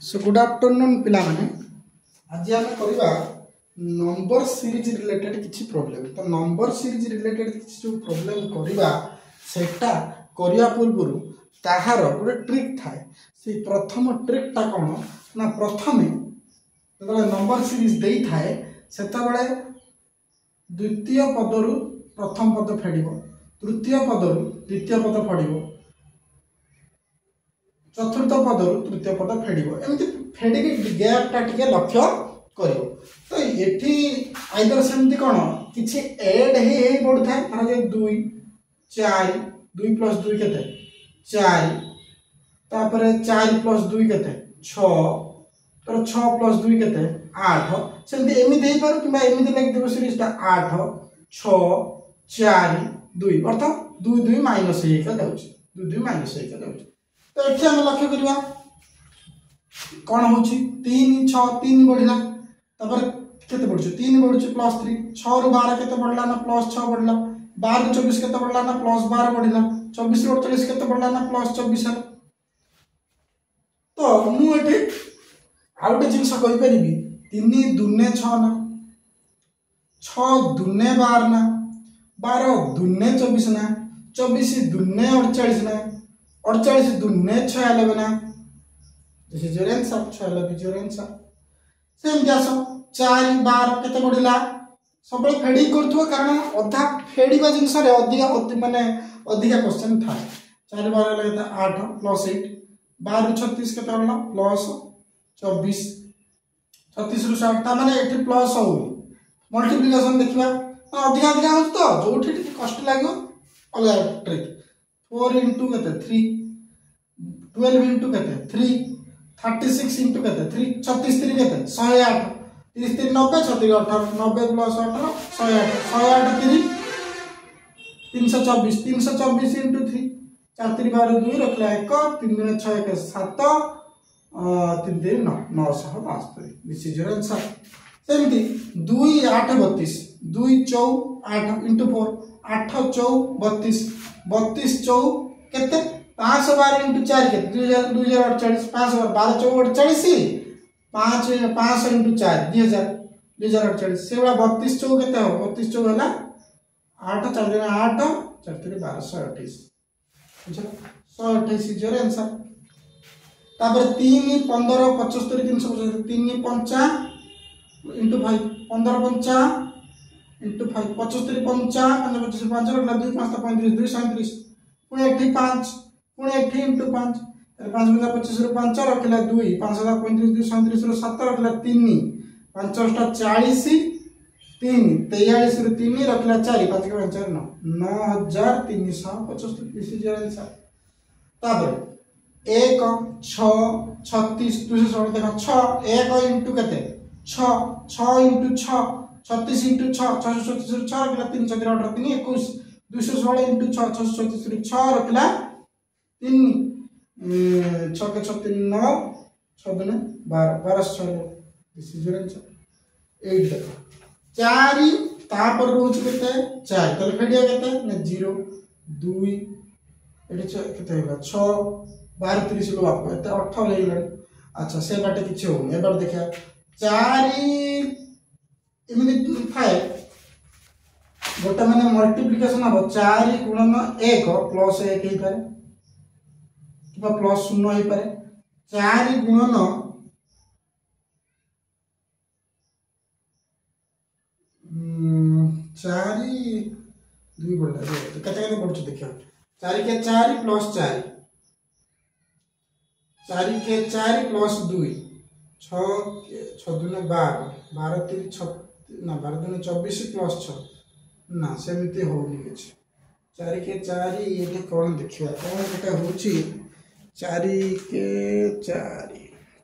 So good afternoon पिला माने आज आम करवा नंबर सीरीज रिलेटेड किसी प्रॉब्लम तो नंबर सीरीज रिलेटेड किसी जो प्रॉब्लम करवा सेटा करने पूर्व ताहार गोटे ट्रिक थाए से प्रथम ट्रिकटा कौन ना प्रथमे जो नंबर सीरीज दे थाए से द्वितीय पदरु प्रथम पद फेड़ तृतीय पदरु द्वितीय पद फेड़ चतुर्थ पदरु तृतीय पद फेड़ एमती फेडिक गैपटा टे लक्ष्य कर तो ये आइदर सेमती कौन किसी एड ही बढ़ू थाए दुई चार दुई प्लस दुई के चार तापर चार प्लस दुई के तर छ प्लस दुई के आठ सेमती एमती हो पार कि एमती लगे सीरीजटा आठ छ चार दुई अर्थात दुई दुई माइनस दुई दुई माइनस तो ये आम लक्ष्य करवा कौन हो तीन छ तीन बढ़ला केते बढ़ु तीन बढ़ु प्लस थ्री छु 12 केते बढ़ला ना प्लस 6 बढ़ला 12 ରୁ 24 केते बढ़ला ना प्लस 12 बढ़ला 24 ରୁ 48 केते बढ़ला ना प्लस 24 तो मु एठी आ गोटे जिनस कहि परिबी 3 दुने 6 ना 6 दुने 12 ना 12 दुने 24 ना 24 दुने 48 ना 48 दुने 96 ना this is your answer 96 is your answer same जासो 4 12 केते बढ़िला सब फेडी करथो कारण अधा फेडीबा जिनस रे अधिक माने अधिक क्वेश्चन था 4 12 लगे 8 प्लस 8 12 ରୁ 36 केते बढ़ला प्लस 24 36 ରୁ 60 ता माने एठी प्लस हो मल्टीप्लिकेशन देखिबा अधिक अधिक हो तो जोठी कष्ट लागो अलग ट्रिक 4 * केते 3 12 * केते 3 36 * केते 3 36 3 केते 108 30 3 90 36 18 90 प्लस 18 108 108 3 324 324 * 3 4 3 12 2 रखला 1 3 2 6 1 7 3 3 9 972 दिस इज योर आंसर सेमती 2 8 32 2 4 8 * 4 8 4 32 32 4 केते 512 * 4 के 2048 512 4 48 5 500 * 4 2048 से वाला 32 4 केते हो 32 4 होला 8 4 दिन 8 4 3 12 128 बुझलो 128 इज योर आंसर तापर 3 15 75 375 3 5 * 5 15 5 * 5 75 5 25 5 रखला 2 5 35 2 37 पुणे 8 5 पुणे 8 * 5 5 * 25 ରୁ 5 रखला 2 5 * 35 2 37 ରୁ 7 रखला 3 5 * 40 3 43 ରୁ 3 रखला 4 5 के 5 9 9375 दिस इज योर आंसर तापर 1 6 36 216 देखो 6 1 * केते 6 6 * 6 36 * 6 636 ରୁ 6 रखला 3 4 18 3 21 216 * 6 636 ରୁ 6 रखला 3 6 के 6 3 9 6 2 12 12 6 दिस इज योर आंसर 8 देखो 4 तापर रहउछ केते 4 तले फेडिया केते ना 0 2 एठी केते होला 6 12 30 लो बाप एते 18 लेइला अच्छा से बाटे किछ हो एबार देखा 4 इमिनि थाए गोटा माने मल्टीप्लिकेशन हो 4 * 1 प्लस 1 हे पारे कि प्लस 0 हे पारे 4 * 4 2 बोला तो केते केते पड़छ देखियो 4 के 4 प्लस 4 4 के 4 प्लस 2 6 6 2 12 12 3 6 ना 12 2 24 प्लस 6 ना सेमती होनी किछ 4 के 4 ये कौन देखिया कौन एटा होची 4 के 4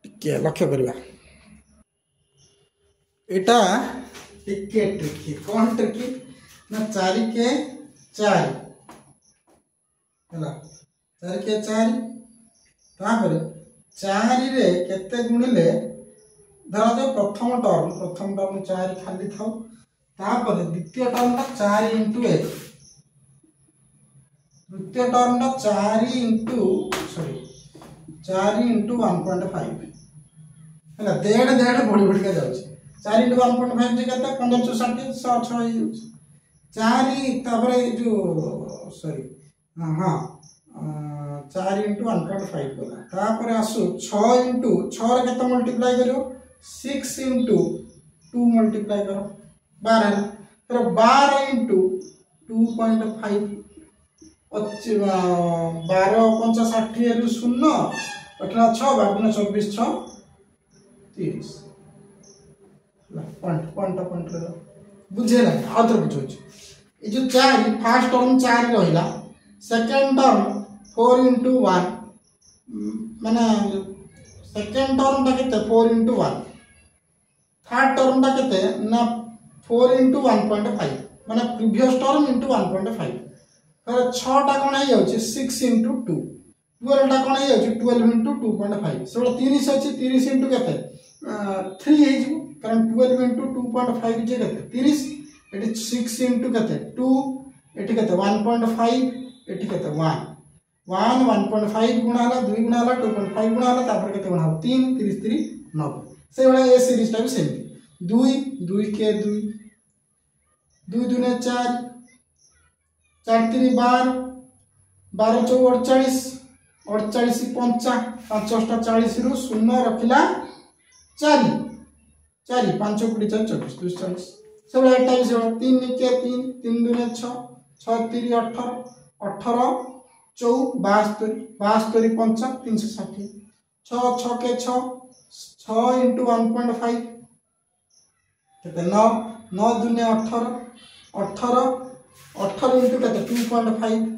टिके लक्ष्य करबा एटा टिके ट्रिकी कौन ट्रिकी ना 4 के 4 हला 4 के 4 तापर 4 रे केते गुणिले धरा जो प्रथम टर्म 4 खाली थाउ तापर द्वितीय टर्म 4 * 1 तृतीय टर्म 4 * 1.5 है देढ़ देढ़ बढ़ी बढ़िका जाऊँगी 4 × 1.5 के 15 × 60 106 हो 4 जो सॉरी हाँ 4 × 1.5 गला तापर आसु 6 × 6 रे केते मल्टीप्लाई करियो 6 × 2 मल्टीप्लाई करो 12 फिर 12 × 2.5 12 5 60 रु 0 18 6 12 24 6 30 पॉइंट बुझे ना आउथर बुझो ये जो 4 फर्स्ट टर्म 4 रहिला सेकंड टर्म 4 × 1 माने सेकंड टर्म ता केते 4 × 1 थर्ड टर्म ता केते ना 4 × 1.5 माने प्रीवियस टर्म × 1.5 फिर 6 टा कोन हे जाउची 6 × 2 12 टा कोन हे जाउची 12 × 2.5 से 30 अछि 30 × केते 3 हे जिवो कारण 12 × 2.5 जे केते 30 एटी 6 × केते 2 एटी केते 1.5 एटी केते 1 1.5 गुणा हला 2 गुणा हला 2.5 गुणा हला तापर केते गुणा 3 30 3 9 से वाला ए सीरीज टा भी सेम 2 2 के 2 2 2 ने 4 4 3 12 12 4 48 48 5 5 40 रु 0 रखिला 4 4 5 20 4 24 240 सब एटा भी सब 3 के 3 3 2 ने 6 6 3 18 18 4 72 72 5 360 6 6 के 6 6 × 1.5 केते 9 9 2 ने 18 18 18 × केते 2.5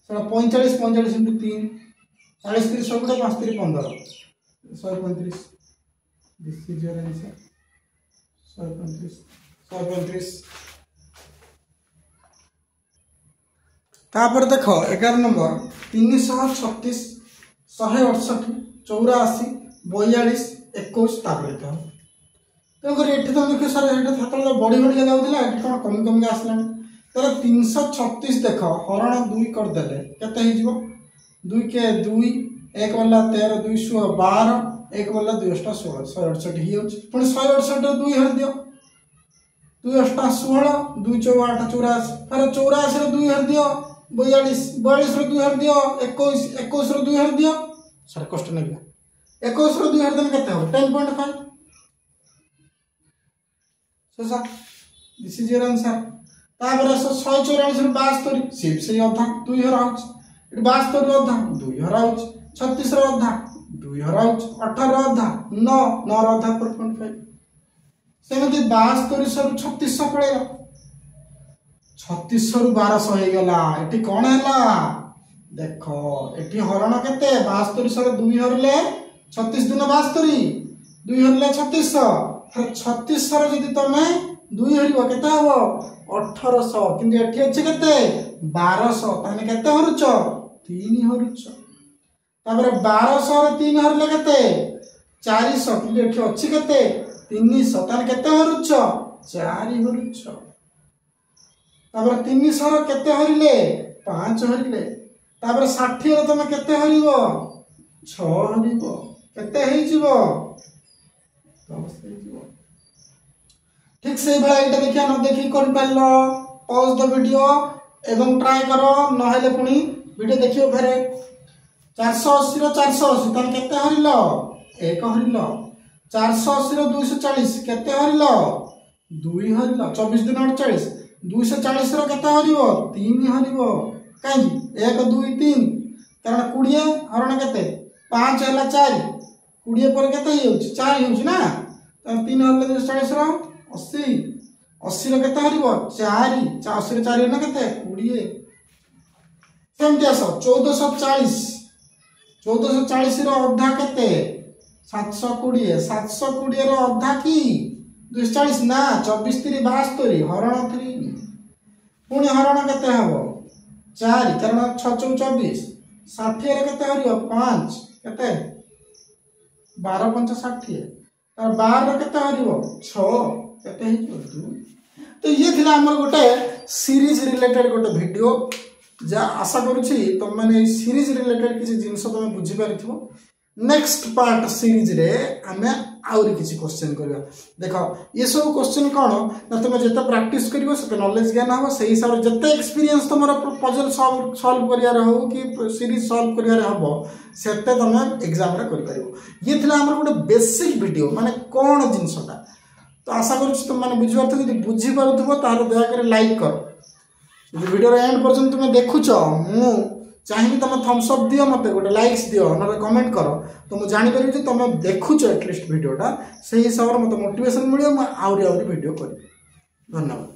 सेटा 45 45 × 3 40 30 सब 5 3 15 135 दिस इज योर आंसर 135 तापर देखो 11 नंबर 336 168 84 42 21 तापर देखो तेणुकर ये तो देखो सर ये छात्र बढ़ी बढ़ी जाऊला ये कौन कमी कमी आसला तर 336 देख हरण 2 करदे केते हो 2 के 2 1 वाला 13 2 12 1 वाला 2 16 168 ही होछ पुणी 168 2 हर दियो 2 8 16 2 4 8 84 फिर 84 रे 2 हर दियो 42 42 रे 2 हर दियो 21 21 रे 2 हर दियो सर कष्ट नहीं 21 रे 2 हर देन केते हो 10.5 so this is your answer तापर 144 रे 72 सिर्फ से अधा 2 हर आउच 72 रे अधा 2 हर आउच 36 रे अधा 2 हर आउच 18 रे अधा 9 9 रे अधा 4.5 सेमति 72 रे 3600 पळेला 3600 रु 1200 हे गेला एठी कोन हैला देखो एठी हरण केते 72 रे 2 हरले 36 दिन 72 2 हरले 3600 फिर 3600 रे जदी तमे 2 हरिबो केते हबो 1800 किंतु एठी अछि केते 1200 ताने केते हरुच 3 हरुच तापर 1200 रे 3 हरले केते 400 किंतु एठी अछि केते 300 ताने केते हरुच 4 हरुच तापर 300 रे केते हरिले 5 हरिले तापर 60 रे तमे केते हरिबो 6 हरिबो केते हेइ जिवो 10 हेइ जिवो ठीक से बेला एटा देखिया न देखि कर पाइलो पॉज द वीडियो एवं ट्राई करो न हेले पुनी वीडियो देखियो फेरे 480 रो 480 तन केते हरिलो 1 हरिलो 480 रो 240 केते हरिलो 2 हरिलो 24 दिन 48 240 रो केते हरिबो 3 हरिबो काई 1 2 3 कारण 20 हरण केते 5 हला 4 20 पर केते होउछ 4 होउछ ना 3 हले 240 रो 80 80 रो केते हरिबो 4 80 रो 4 ना केते 20 सेमति आसो 1440 रो अधा केते 720 720 रो अधा की 240 ना 24 3 72 हरण 3 पुणी हरण केते हबो 4 कारण 6 24 60 रे केते हरिबो 5 केते 12 5 60 तार 12 रे केते हरिबो 6 केते हे 2 तो ये थिला हमर गोटे सीरीज रिलेटेड गोटे वीडियो जा आशा करूछि तुम माने सीरीज रिलेटेड किसी जिंस तुम बुझी पारिथिबो नेक्स्ट पार्ट सीरीज रे आमे आउरी किसी क्वेश्चन करबा देखो ये सब क्वेश्चन कोन ना तुम जते प्रैक्टिस करिवो सेते नॉलेज ज्ञान हो सही हिसाब जते एक्सपीरियंस तुमरा पजल सॉल्व करियार हो कि सीरीज सॉल्व करियार हबो सेते तुम एग्जाम रे करि परिवो ये थिला हमर गोटे बेसिक वीडियो माने कोन जिंसटा तो आशा करू तुम माने बुझि पारथि यदि बुझि पारुथबो तार दया करे लाइक करो यदि वीडियो रे एंड पर्यंत तुम देखुछो मु चाहिए तुम थम्स अप दियो मत गोटे लाइक्स दियो ना कमेंट करो तो मुझे जापर कि तुम देखुच एटलिस्ट वीडियोटा से हिसाब से मत मोटिवेशन मिले आउरी वीडियो करी धन्यवाद।